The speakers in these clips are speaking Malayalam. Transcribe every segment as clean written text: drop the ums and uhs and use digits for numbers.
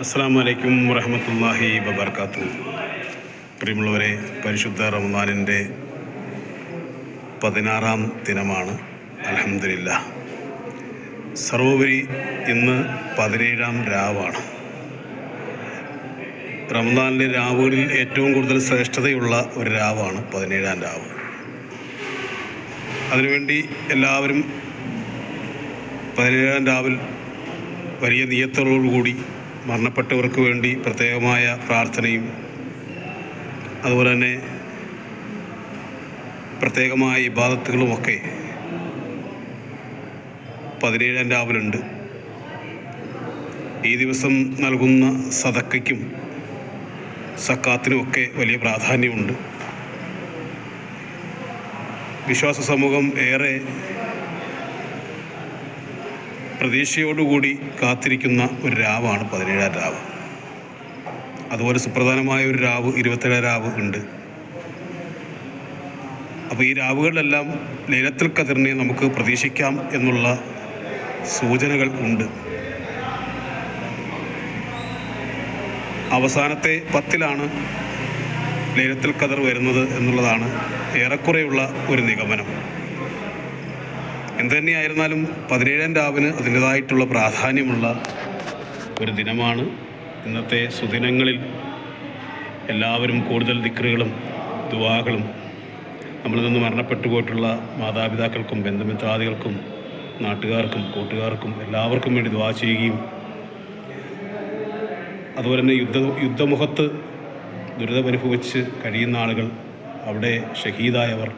അസ്സലാമു അലൈക്കും വറഹ്മത്തുള്ളാഹി വബർക്കാത്തു. പ്രിയമുള്ളവരെ, പരിശുദ്ധ റമദാനിൻ്റെ 16-ാം ദിനമാണ്. അൽഹംദുലില്ലാഹ്. സർവോപരി ഇന്ന് 17-ാം രാവാണ്. റമദാനിലെ രാവുകളിൽ ഏറ്റവും കൂടുതൽ ശ്രേഷ്ഠതയുള്ള ഒരു രാവാണ് 17-ാം രാവ്. അതിനുവേണ്ടി എല്ലാവരും 17-ാം രാവിൽ വലിയ നിയ്യത്തോടുകൂടി മരണപ്പെട്ടവർക്ക് വേണ്ടി പ്രത്യേകമായ പ്രാർത്ഥനയും അതുപോലെ തന്നെ പ്രത്യേകമായ ഇബാദത്തുകളുമൊക്കെ 17-ാം രാവിലുണ്ട്. ഈ ദിവസം നൽകുന്ന സദക്കയ്ക്കും സക്കാത്തിനുമൊക്കെ വലിയ പ്രാധാന്യമുണ്ട്. വിശ്വാസ സമൂഹം ഏറെ പ്രതീക്ഷയോടുകൂടി കാത്തിരിക്കുന്ന ഒരു രാവാണ് 17-ാം രാവ്. അതുപോലെ സുപ്രധാനമായ ഒരു രാവ് 27-ാം രാവ് ഉണ്ട്. അപ്പോൾ ഈ രാവുകളിലെല്ലാം ലൈലത്തുൽ ഖദറിനെ നമുക്ക് പ്രതീക്ഷിക്കാം എന്നുള്ള സൂചനകൾ ഉണ്ട്. അവസാനത്തെ 10-ലാണ് ലൈലത്തുൽ ഖദർ വരുന്നത് എന്നുള്ളതാണ് ഏറെക്കുറെയുള്ള ഒരു നിഗമനം. എന്തുതന്നെയായിരുന്നാലും 17-ാം രാവിന് അതിൻ്റേതായിട്ടുള്ള പ്രാധാന്യമുള്ള ഒരു ദിനമാണ്. ഇന്നത്തെ സുദിനങ്ങളിൽ എല്ലാവരും കൂടുതൽ ദിക്റുകളും ദുആകളും നമ്മളിൽ നിന്ന് മരണപ്പെട്ടു പോയിട്ടുള്ള മാതാപിതാക്കൾക്കും ബന്ധുമിത്രാദികൾക്കും നാട്ടുകാർക്കും കൂട്ടുകാർക്കും എല്ലാവർക്കും വേണ്ടി ദുആ ചെയ്യുകയും അതുപോലെ തന്നെ യുദ്ധമുഖത്ത് ദുരിതമനുഭവിച്ച് കഴിയുന്ന ആളുകൾ, അവിടെ ഷഹീദായവർ,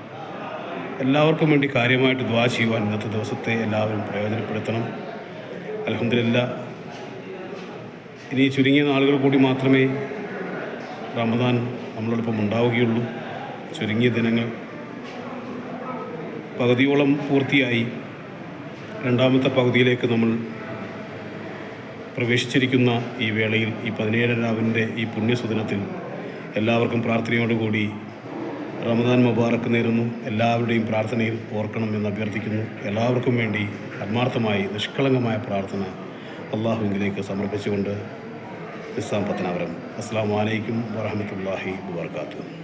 എല്ലാവർക്കും വേണ്ടി കാര്യമായിട്ട് ദുആ ചെയ്യുവാൻ ഇന്നത്തെ ദിവസത്തെ എല്ലാവരും പ്രയോജനപ്പെടുത്തണം. അൽഹംദുലില്ലാഹ്. ഇനി ചുരുങ്ങിയ നാളുകൾ കൂടി മാത്രമേ റമദാൻ നമ്മളോടൊപ്പം ഉണ്ടാവുകയുള്ളൂ. ചുരുങ്ങിയ ദിനങ്ങൾ പകുതിയോളം പൂർത്തിയായി. രണ്ടാമത്തെ പകുതിയിലേക്ക് നമ്മൾ പ്രവേശിച്ചിരിക്കുന്ന ഈ വേളയിൽ, ഈ 17-ാം രാവിൻ്റെ ഈ പുണ്യസുദിനത്തിൽ എല്ലാവർക്കും പ്രാർത്ഥനയോടുകൂടി റമദാൻ മുബാറക്ക് നേരുന്നു. എല്ലാവരുടെയും പ്രാർത്ഥനയിൽ ഓർക്കണം എന്ന് അഭ്യർത്ഥിക്കുന്നു. എല്ലാവർക്കും വേണ്ടി ആത്മാർത്ഥമായി നിഷ്കളങ്കമായ പ്രാർത്ഥന അള്ളാഹുവിലേക്ക് സമർപ്പിച്ചുകൊണ്ട് നിസ്സാം പത്തനാപുരം. അസ്സലാമു അലൈക്കും വറഹ്മത്തുള്ളാഹി വബർക്കാത്തുഹു.